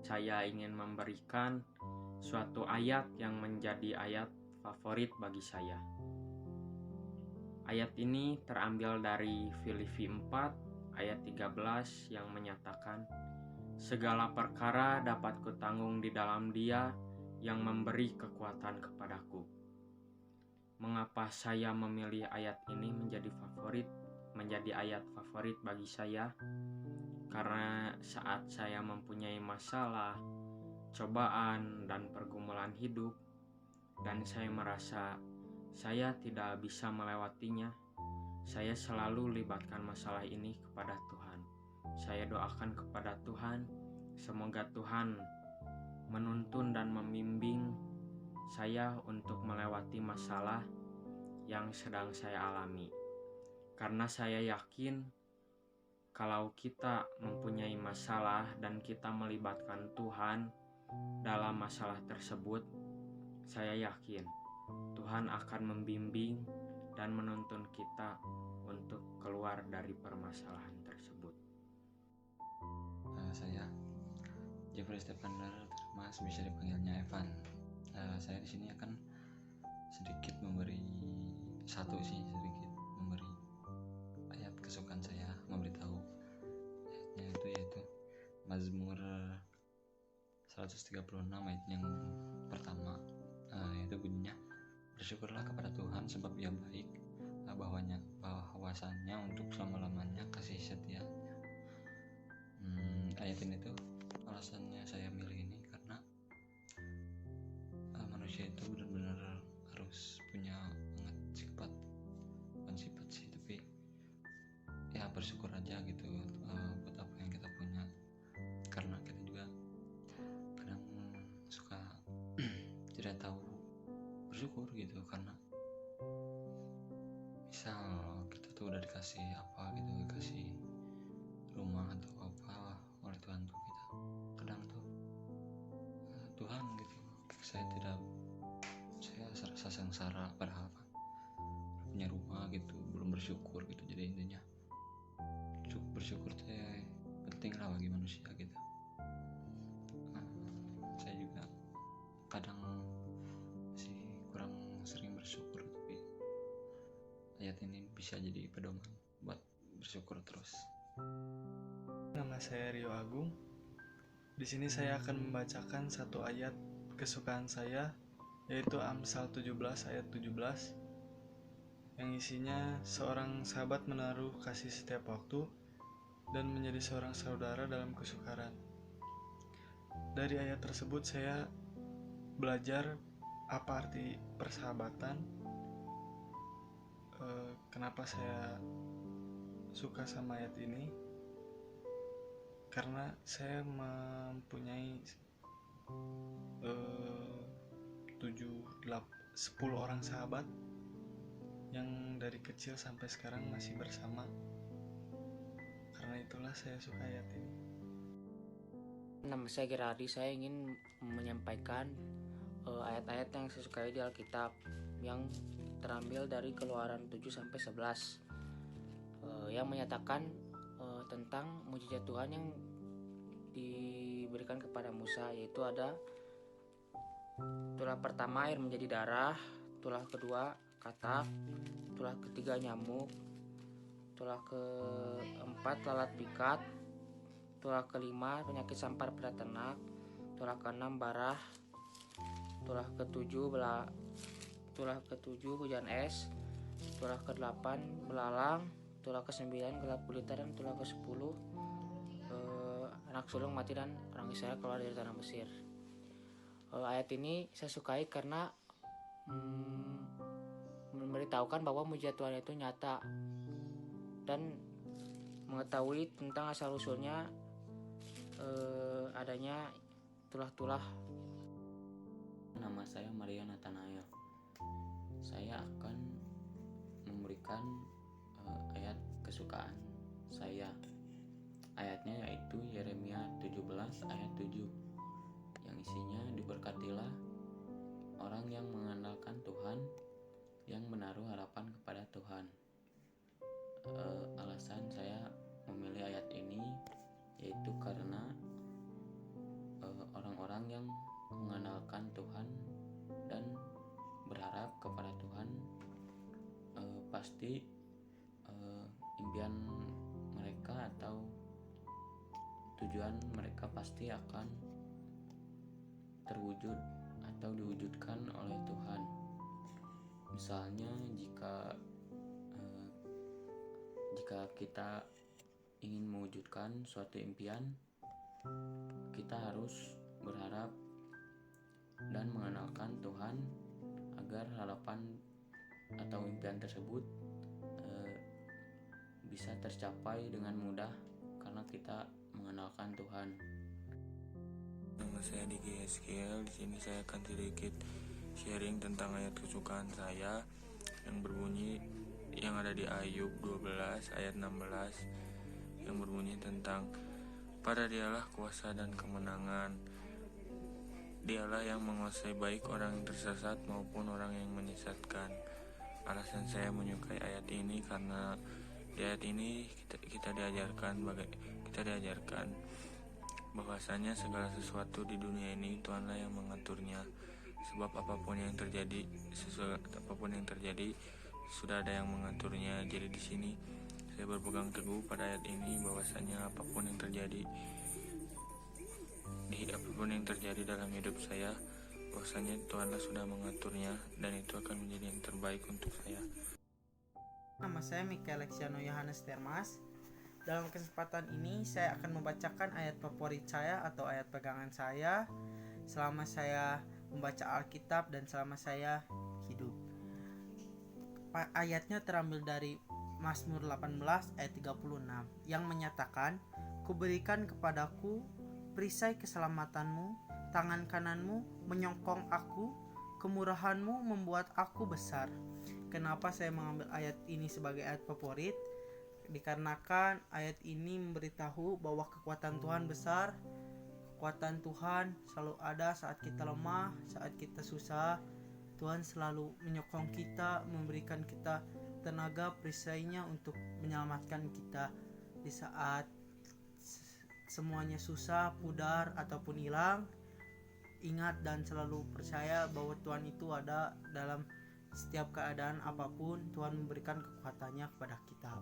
Saya ingin memberikan suatu ayat yang menjadi ayat favorit bagi saya. Ayat ini terambil dari Filipi 4 ayat 13 yang menyatakan, "Segala perkara dapat kutanggung di dalam Dia yang memberi kekuatan kepadaku." Mengapa saya memilih ayat ini menjadi ayat favorit bagi saya? Karena saat saya mempunyai masalah, cobaan, dan pergumulan hidup, dan saya merasa saya tidak bisa melewatinya, saya selalu libatkan masalah ini kepada Tuhan. Saya doakan kepada Tuhan, semoga Tuhan menuntun dan membimbing saya untuk melewati masalah yang sedang saya alami. Karena saya yakin kalau kita mempunyai masalah dan kita melibatkan Tuhan dalam masalah tersebut, saya yakin Tuhan akan membimbing dan menuntun kita untuk keluar dari permasalahan tersebut. Saya Jeffrey Stepander, Mas bisa dipanggilnya Evan. Saya di sini akan sedikit memberi ayat kesukaan saya, memberitahu ayatnya yaitu Mazmur 136 ayat yang pertama, yaitu bunyinya, "Bersyukurlah kepada Tuhan sebab Ia baik, bahwasannya untuk selama-lamanya kasih setianya." Ayat ini tuh alasannya saya milih ini karena manusia itu benar-benar harus punya banget bukan sifat sih, tapi ya bersyukur aja gitu buat apa yang kita punya, karena kita juga kadang suka tidak tahu bersyukur gitu, karena misal kita tuh udah dikasih apa gitu, dikasih rumah atau apa oleh Tuhan tuh, kita kadang tuh Tuhan gitu, saya serasa sengsara padahal punya rumah gitu, belum bersyukur gitu. Jadi intinya bersyukur tuh ya penting lah bagi manusia gitu. Saya juga kadang masih kurang sering bersyukur, tapi ayat ini bisa jadi pedoman buat bersyukur terus. Nama saya Rio Agung. Di sini saya akan membacakan satu ayat kesukaan saya, yaitu Amsal 17 ayat 17, yang isinya seorang sahabat menaruh kasih setiap waktu dan menjadi seorang saudara dalam kesukaran. Dari ayat tersebut saya belajar apa arti persahabatan, kenapa saya suka sama ayat ini, karena saya mempunyai 10 orang sahabat yang dari kecil sampai sekarang masih bersama. Karena itulah saya suka ayat ini. Nama saya Gerardi. Saya ingin menyampaikan ayat-ayat yang saya sukai di Alkitab yang terambil dari Keluaran 7-11, yang menyatakan tentang mujizat Tuhan yang diberikan kepada Musa, yaitu ada tulah pertama air menjadi darah, tulah kedua katak, tulah ketiga nyamuk, tulah keempat lalat pikat, tulah kelima penyakit sampar pada ternak, tulah keenam barah, tulah ketujuh hujan es, tulah ke-8 belalang, tulah ke-9 gelap gulita, dan tulah ke-10 anak sulung mati dan orang Israel keluar dari tanah Mesir. Ayat ini saya sukai karena memberitahukan bahwa mujizat Tuhan itu nyata dan mengetahui tentang asal usulnya adanya tulah-tulah. Nama saya Maria Nathanael. Saya akan memberikan ayat kesukaan saya. Ayatnya yaitu Yeremia 17 ayat 7, yang isinya, "Diberkatilah orang yang mengandalkan Tuhan, yang menaruh harapan kepada Tuhan. Alasan saya memilih ayat ini yaitu karena orang-orang yang mengenalkan Tuhan dan berharap kepada Tuhan pasti impian mereka atau tujuan mereka pasti akan terwujud atau diwujudkan oleh Tuhan. Misalnya jika kita ingin mewujudkan suatu impian, kita harus berharap dan mengenalkan Tuhan agar harapan atau impian tersebut bisa tercapai dengan mudah karena kita mengenalkan Tuhan. Nama saya Diki Eskiel. Di sini saya akan sedikit sharing tentang ayat kesukaan saya yang ada di Ayub 12 ayat 16 yang berbunyi tentang pada Dialah kuasa dan kemenangan. Dialah yang menguasai baik orang yang tersesat maupun orang yang menyesatkan. Alasan saya menyukai ayat ini karena di ayat ini kita diajarkan bahwasanya segala sesuatu di dunia ini Tuhanlah yang mengaturnya. Sebab apapun yang terjadi sudah ada yang mengaturnya. Jadi di sini saya berpegang teguh pada ayat ini bahwasanya apapun yang terjadi dalam hidup saya, bahwasanya Tuhanlah sudah mengaturnya dan itu akan menjadi yang terbaik untuk saya. Nama saya Mikael Lexiano Yohanes Termas. Dalam kesempatan ini saya akan membacakan ayat favorit saya atau ayat pegangan saya selama saya membaca Alkitab dan selama saya hidup. Ayatnya terambil dari Mazmur 18 ayat 36 yang menyatakan, "Kuberikan kepadaku perisai keselamatanmu, tangan kananmu menyokong aku, kemurahanmu membuat aku besar." Kenapa saya mengambil ayat ini sebagai ayat favorit? Dikarenakan ayat ini memberitahu bahwa kekuatan Tuhan besar. Kekuatan Tuhan selalu ada saat kita lemah, saat kita susah. Tuhan selalu menyokong kita, memberikan kita tenaga perisainya untuk menyelamatkan kita di saat semuanya susah, pudar ataupun hilang. Ingat dan selalu percaya bahwa Tuhan itu ada dalam setiap keadaan apapun. Tuhan memberikan kekuatannya kepada kita.